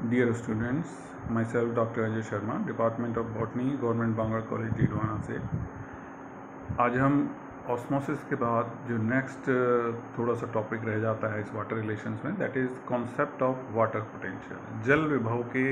Dear students, myself Dr. Ajay Sharma, department of botany, government Bangur college Didwana से। आज हम osmosis के बाद जो नेक्स्ट थोड़ा सा टॉपिक रह जाता है इस वाटर रिलेशंस में, that is concept of water potential. जल विभव के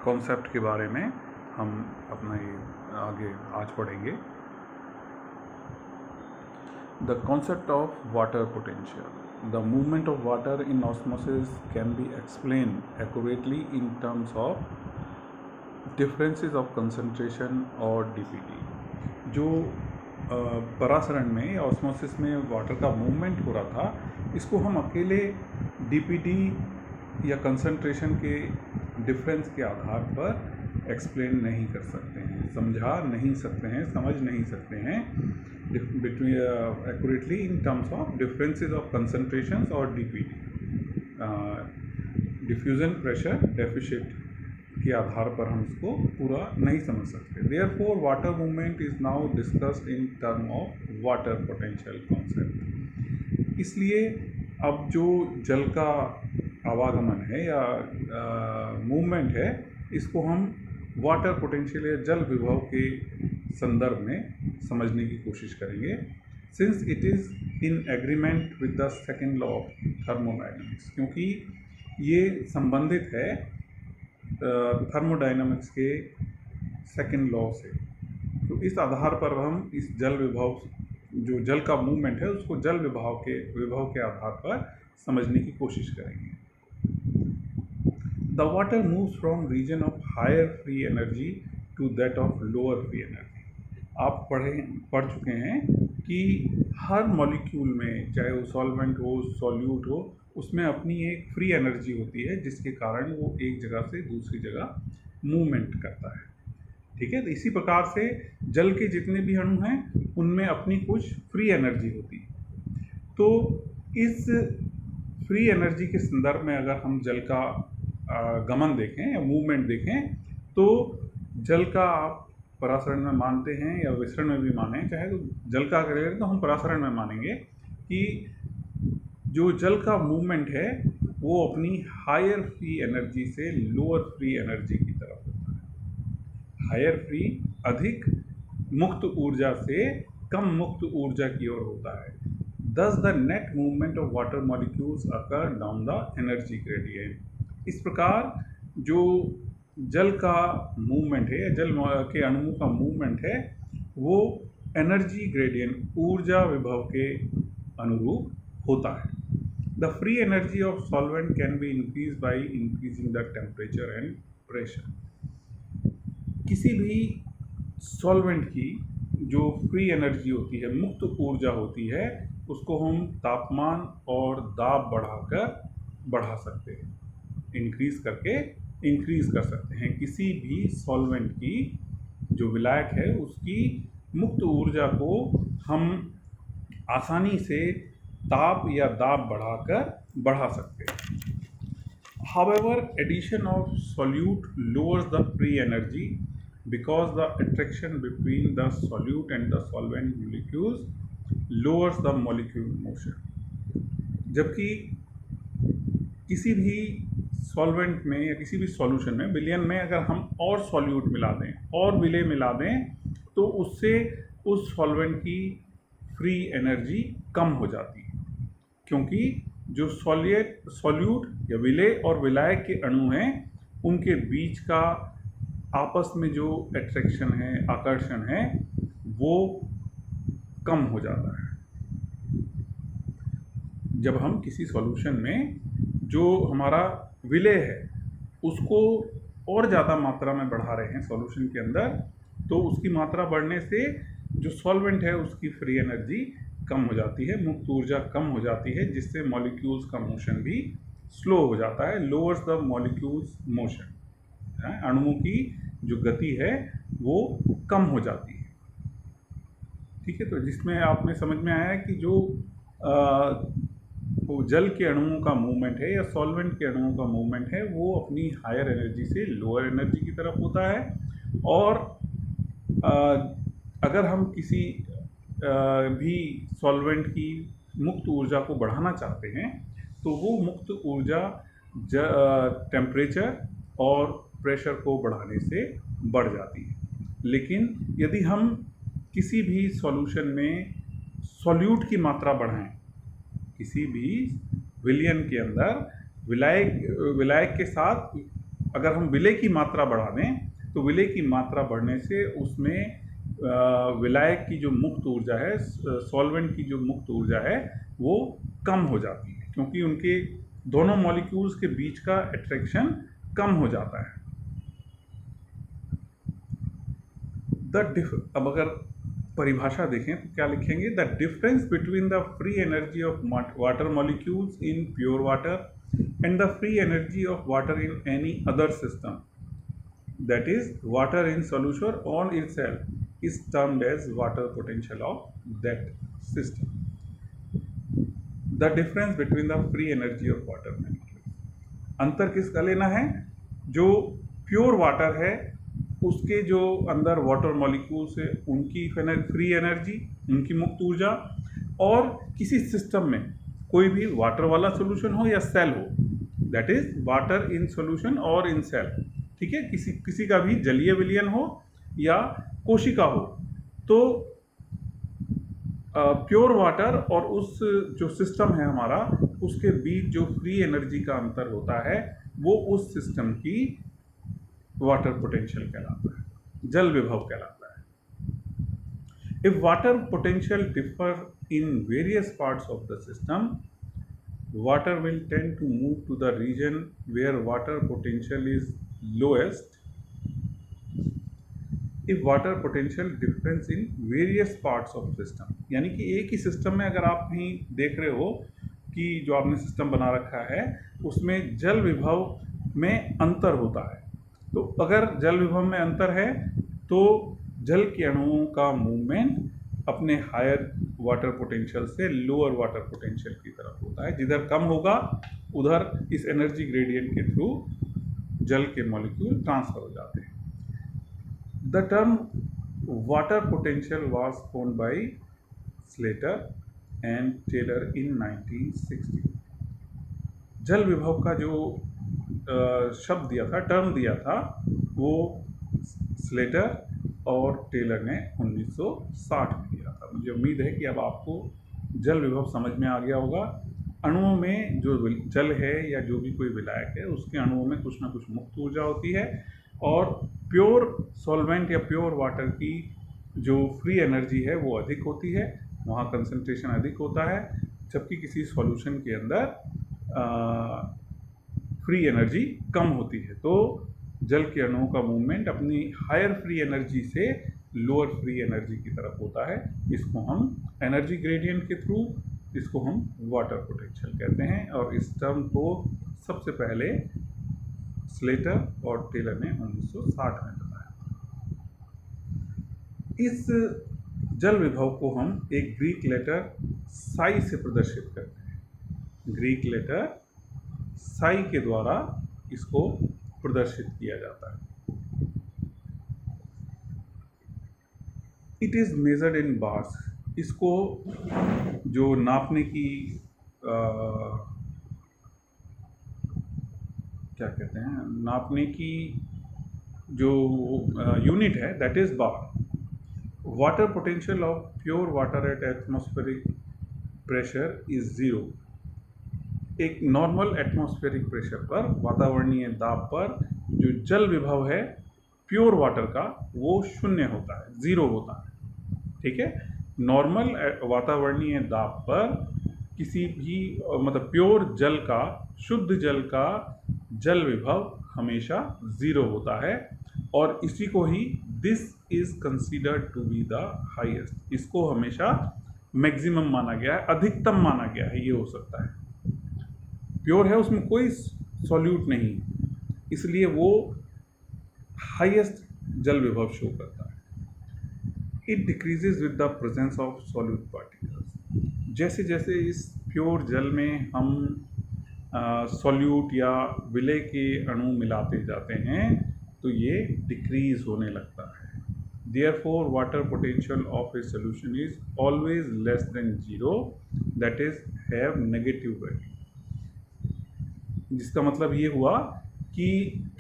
कॉन्सेप्ट के बारे में हम अपना ये आगे आज पढ़ेंगे। The concept of water potential. The movement of water in osmosis can be explained accurately in terms of differences of concentration और dPd। जो परासरण में ऑस्मोसिस में वाटर का मूवमेंट हो रहा था, इसको हम अकेले dPd या कंसंट्रेशन के डिफरेंस के आधार पर एक्सप्लेन नहीं कर सकते हैं, समझा नहीं सकते हैं, समझ नहीं सकते हैं between accurately in terms of differences of concentrations or dPd, diffusion pressure deficit के आधार पर हम इसको पूरा नहीं समझ सकते। Therefore, water movement is now discussed in term of water potential concept। इसलिए अब जो जल का आवागमन है या मूवमेंट है, इसको हम वाटर पोटेंशियल या जल विभव के संदर्भ में समझने की कोशिश करेंगे, since it is in agreement with the second law of thermodynamics, क्योंकि ये संबंधित है थर्मोडाइनमिक्स के सेकेंड लॉ से। तो इस आधार पर हम इस जल विभव, जो जल का मूवमेंट है, उसको जल विभव के आधार पर समझने की कोशिश करेंगे। The water moves from region of higher free energy to that of lower free energy. आप पढ़ चुके हैं कि हर मॉलिक्यूल में, चाहे वो सॉल्वेंट हो, सॉल्यूट हो, उसमें अपनी एक फ्री एनर्जी होती है, जिसके कारण वो एक जगह से दूसरी जगह मूवमेंट करता है। ठीक है, तो इसी प्रकार से जल के जितने भी अणु हैं, उनमें अपनी कुछ फ्री एनर्जी होती है। तो इस फ्री एनर्जी के संदर्भ में अगर हम जल का गमन देखें या मूवमेंट देखें, तो जल का आप परासरण में मानते हैं या विसरण में भी माने, चाहे तो जल का करेंगे तो हम परासरण में मानेंगे कि जो जल का मूवमेंट है वो अपनी हायर फ्री एनर्जी से लोअर फ्री एनर्जी की तरफ होता है। हायर फ्री अधिक मुक्त ऊर्जा से कम मुक्त ऊर्जा की ओर होता है। Thus the net movement of water molecules occur down the energy gradient। इस प्रकार जो जल का मूवमेंट है या जल के अणुओं का मूवमेंट है, वो एनर्जी ग्रेडियंट, ऊर्जा विभव के अनुरूप होता है। The free energy of solvent can be increase by increasing the temperature and pressure. किसी भी सॉल्वेंट की जो फ्री एनर्जी होती है, मुक्त ऊर्जा होती है, उसको हम तापमान और दाब बढ़ा सकते हैं, इंक्रीज कर सकते हैं। किसी भी सॉल्वेंट की जो विलायक है, उसकी मुक्त ऊर्जा को हम आसानी से ताप या दाब बढ़ा सकते हैं। However, addition of solute lowers the free energy because the attraction between the solute and the solvent molecules lowers the molecule motion। जबकि किसी भी सॉल्वेंट में या किसी भी सॉल्यूशन में, विलयन में, अगर हम और सॉल्यूट मिला दें और विलेय मिला दें, तो उससे उस सॉल्वेंट की फ्री एनर्जी कम हो जाती है, क्योंकि जो सॉल्यूट या विलेय और विलायक के अणु हैं, उनके बीच का आपस में जो एट्रैक्शन है, आकर्षण है, वो कम हो जाता है। जब हम किसी सॉल्यूशन में जो हमारा विलेय है उसको और ज़्यादा मात्रा में बढ़ा रहे हैं सॉल्यूशन के अंदर, तो उसकी मात्रा बढ़ने से जो सॉल्वेंट है उसकी फ्री एनर्जी कम हो जाती है, मुक्त ऊर्जा कम हो जाती है, जिससे मॉलिक्यूल्स का मोशन भी स्लो हो जाता है, लोअर्स द मॉलिक्यूल्स मोशन। अणुओं की जो गति है वो कम हो जाती है। ठीक है, तो जिसमें आपने समझ में आया कि जो वो जल के अणुओं का मूवमेंट है या सॉल्वेंट के अणुओं का मूवमेंट है, वो अपनी हायर एनर्जी से लोअर एनर्जी की तरफ होता है। और अगर हम किसी भी सॉल्वेंट की मुक्त ऊर्जा को बढ़ाना चाहते हैं, तो वो मुक्त ऊर्जा टेम्परेचर और प्रेशर को बढ़ाने से बढ़ जाती है। लेकिन यदि हम किसी भी सॉल्यूशन में सॉल्यूट की मात्रा बढ़ाएं, किसी भी विलयन के अंदर विलायक के साथ अगर हम विलय की मात्रा बढ़ा दें, तो विलय की मात्रा बढ़ने से उसमें विलायक की जो मुक्त ऊर्जा है, सॉल्वेंट की जो मुक्त ऊर्जा है, वो कम हो जाती है, क्योंकि उनके दोनों मॉलिक्यूल्स के बीच का अट्रैक्शन कम हो जाता है। अब अगर परिभाषा देखें तो क्या लिखेंगे? The difference between the free energy of water molecules in pure water and the free energy of water in any other system, that is water in solution on itself, is termed as water potential of that system. The difference between the free energy of water molecules, अंतर किसका लेना है? जो pure water है उसके जो अंदर water molecules है उनकी फ्री एनर्जी, उनकी मुक्त ऊर्जा, और किसी सिस्टम में कोई भी वाटर वाला सोल्यूशन हो या सेल हो, that is water in solution और इन सेल, ठीक है, किसी का भी जलीय विलयन हो या कोशिका हो, तो प्योर वाटर और उस जो सिस्टम है हमारा, उसके बीच जो फ्री एनर्जी का अंतर होता है वो उस सिस्टम की वाटर पोटेंशियल कहलाता है, जल विभव कहलाता है। If water potential differ in various parts of the system, water will tend to move to the region where water potential is lowest. If water potential difference in various parts of system, यानी कि एक ही system में अगर आप कहीं देख रहे हो कि जो आपने सिस्टम बना रखा है उसमें जल विभव में अंतर होता है, तो अगर जल विभव में अंतर है तो जल के अणुओं का मूवमेंट अपने हायर वाटर पोटेंशियल से लोअर वाटर पोटेंशियल की तरफ होता है। जिधर कम होगा उधर इस एनर्जी ग्रेडियंट के थ्रू जल के मॉलिक्यूल ट्रांसफर हो जाते हैं। The term water potential was coined by Slater and Taylor in 1960। जल विभव का जो शब्द दिया था, टर्म दिया था, वो स्लेटर और टेलर ने 1960 में दिया था। मुझे उम्मीद है कि अब आपको जल विभव समझ में आ गया होगा। अणुओं में जो जल है या जो भी कोई विलायक है उसके अणुओं में कुछ ना कुछ मुक्त ऊर्जा होती है, और प्योर सॉल्वेंट या प्योर वाटर की जो फ्री एनर्जी है वो अधिक होती है, वहाँ कंसंट्रेशन अधिक होता है, जबकि किसी सॉल्यूशन के अंदर फ्री एनर्जी कम होती है। तो जल के अणुओं का मूवमेंट अपनी हायर फ्री एनर्जी से लोअर फ्री एनर्जी की तरफ होता है। इसको हम एनर्जी ग्रेडियंट के थ्रू, इसको हम वाटर पोटेंशियल कहते हैं, और इस टर्म को सबसे पहले स्लेटर और टेलर ने 1960 में बताया। इस जल विभव को हम एक ग्रीक लेटर साई से प्रदर्शित करते हैं। ग्रीक लेटर साई के द्वारा इसको प्रदर्शित किया जाता है। It is measured in bars. इसको जो नापने की क्या कहते हैं, नापने की जो यूनिट है that is bar. Water potential of pure water at atmospheric pressure is 0। एक नॉर्मल एटमॉस्फेरिक प्रेशर पर, वातावरणीय दाब पर, जो जल विभव है प्योर वाटर का वो 0 होता है, 0 होता है, ठीक है। नॉर्मल वातावरणीय दाब पर किसी भी मतलब प्योर जल का, शुद्ध जल का जल विभव हमेशा 0 होता है, और इसी को ही this is considered to be the highest, इसको हमेशा मैक्सिमम माना गया है, अधिकतम माना गया है। ये हो सकता है प्योर है, उसमें कोई सॉल्यूट नहीं, इसलिए वो हाईएस्ट जल विभव शो करता है। It decreases with the presence of solute particles. जैसे जैसे इस प्योर जल में हम सॉल्यूट या विलय के अणु मिलाते जाते हैं तो ये डिक्रीज होने लगता है। Therefore, water potential of a solution is always less than 0, that is have negative value. जिसका मतलब ये हुआ कि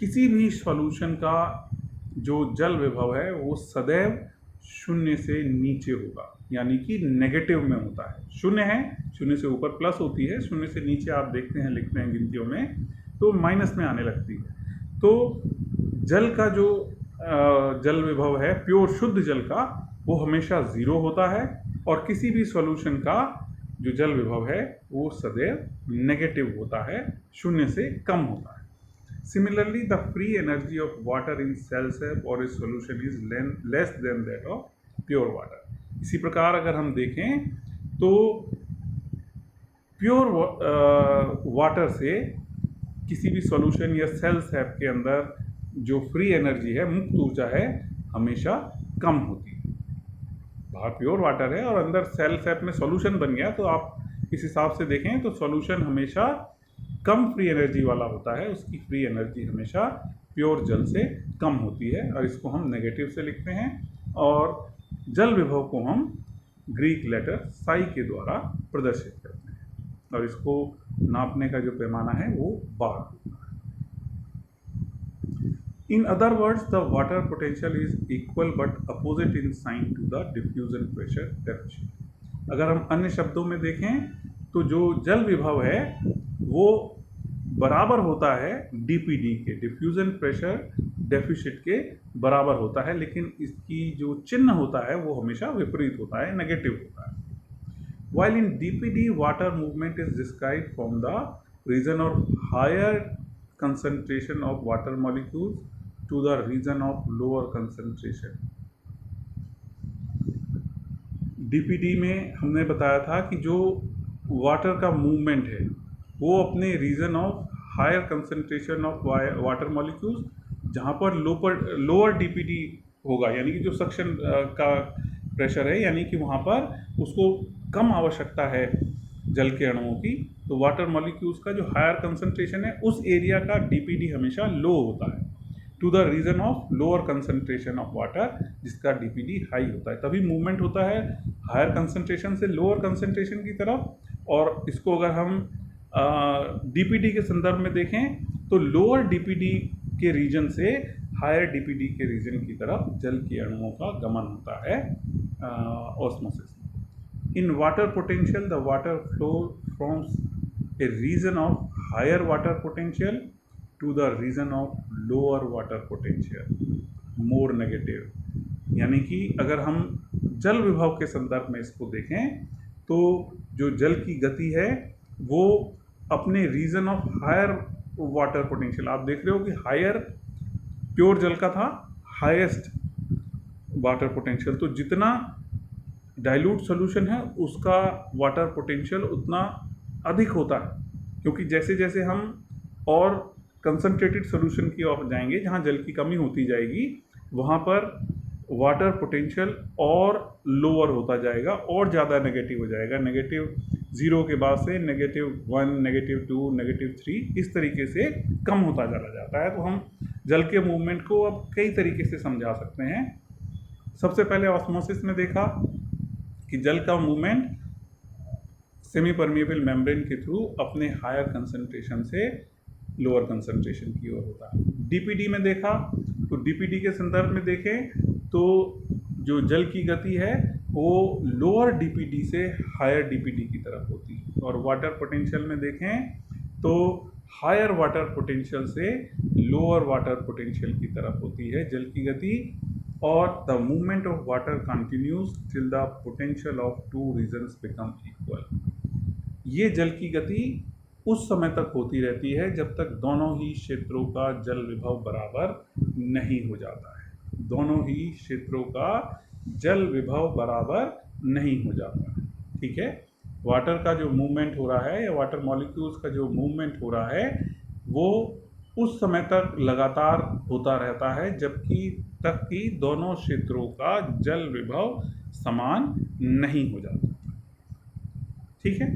किसी भी सॉल्यूशन का जो जल विभव है वो सदैव शून्य से नीचे होगा, यानी कि नेगेटिव में होता है। शून्य है, शून्य से ऊपर प्लस होती है, शून्य से नीचे आप देखते हैं लिखते हैं गिनतियों में तो माइनस में आने लगती है। तो जल का जो जल विभव है, प्योर शुद्ध जल का, वो हमेशा ज़ीरो होता है, और किसी भी सॉल्यूशन का जो जल विभव है वो सदैव नेगेटिव होता है, शून्य से कम होता है। Similarly, the free energy of water in cell shape or a solution is less than that of pure water. इसी प्रकार अगर हम देखें तो प्योर वाटर से किसी भी सॉल्यूशन या सेल शैप के अंदर जो फ्री एनर्जी है, मुक्त ऊर्जा है, हमेशा कम होती है। बाहर प्योर वाटर है और अंदर सेल शैप में सॉल्यूशन बन गया, तो आप इस हिसाब से देखें तो सॉल्यूशन हमेशा कम फ्री एनर्जी वाला होता है, उसकी फ्री एनर्जी हमेशा प्योर जल से कम होती है, और इसको हम नेगेटिव से लिखते हैं, और जल विभव को हम ग्रीक लेटर साई के द्वारा प्रदर्शित करते हैं, और इसको नापने का जो पैमाना है वो बार होता है। In other words, the water potential is equal but opposite in sign to the diffusion pressure deficit. अगर हम अन्य शब्दों में देखें तो जो जल विभव है वो बराबर होता है डीपीडी के, डिफ्यूजन प्रेशर डेफिसिट के बराबर होता है, लेकिन इसकी जो चिन्ह होता है वो हमेशा विपरीत होता है, नेगेटिव होता है। While in DPD, water movement is described from the region of higher concentration of water molecules to the region of lower concentration. DPD में हमने बताया था कि जो वाटर का मूवमेंट है वो अपने region of higher concentration of water molecules, जहाँ पर लोअर डीपीडी होगा, यानी कि जो सक्शन का प्रेशर है, यानी कि वहाँ पर उसको कम आवश्यकता है जल के अणुओं की, तो वाटर मॉलिक्यूल्स का जो हायर कंसंट्रेशन है उस एरिया का डीपीडी हमेशा लो होता है, to the region of lower concentration of water, जिसका डीपीडी हाई होता है। तभी मूवमेंट होता है हायर कंसंट्रेशन से लोअर कंसंट्रेशन की तरफ। और इसको अगर हम डीपीडी के संदर्भ में देखें तो लोअर डीपीडी के रीजन से हायर डीपीडी के रीजन की तरफ जल के अणुओं का गमन होता है osmosis. In water potential, the water flow from a region of higher water potential to the region of lower water potential, more negative. यानी कि अगर हम जल विभव के संदर्भ में इसको देखें तो जो जल की गति है वो अपने region of higher water potential, आप देख रहे हो कि हायर प्योर जल का था, हाईएस्ट वाटर पोटेंशियल, तो जितना डाइल्यूट सॉल्यूशन है उसका वाटर पोटेंशियल उतना अधिक होता है, क्योंकि जैसे जैसे हम और कंसंट्रेटेड सॉल्यूशन की ओर जाएंगे, जहाँ जल की कमी होती जाएगी, वहाँ पर वाटर पोटेंशियल और लोअर होता जाएगा और ज़्यादा नेगेटिव हो जाएगा। -0 के बाद से -1, -2, -3 इस तरीके से कम होता चला जाता है। तो हम जल के मूवमेंट को अब कई तरीके से समझा सकते हैं। सबसे पहले ऑस्मोसिस में देखा कि जल का मूवमेंट सेमी परमिएबल मेम्ब्रेन के थ्रू अपने हायर कंसंट्रेशन से लोअर कंसंट्रेशन की ओर होता है। डीपीडी में देखा तो डीपीडी के संदर्भ में देखें तो जो जल की गति है वो लोअर डीपीडी से हायर डीपीडी की तरफ होती है, और वाटर पोटेंशियल में देखें तो हायर वाटर पोटेंशियल से लोअर वाटर पोटेंशियल की तरफ होती है जल की गति, और the movement of water continues till the potential of two reasons become equal. ये जल की गति उस समय तक होती रहती है जब तक दोनों ही क्षेत्रों का जल विभव बराबर नहीं हो जाता है। दोनों ही क्षेत्रों का जल विभव बराबर नहीं हो जाता है, ठीक है। वाटर का जो मूवमेंट हो रहा है या वाटर मॉलिक्यूल्स का जो मूवमेंट हो रहा है वो उस समय तक लगातार होता रहता है जबकि तक कि दोनों क्षेत्रों का जल विभव समान नहीं हो जाता, ठीक है।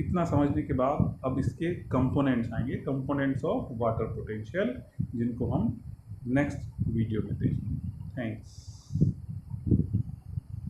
इतना समझने के बाद अब इसके कंपोनेंट्स आएंगे, कंपोनेंट्स ऑफ वाटर पोटेंशियल, जिनको हम नेक्स्ट वीडियो में देखेंगे। थैंक्स।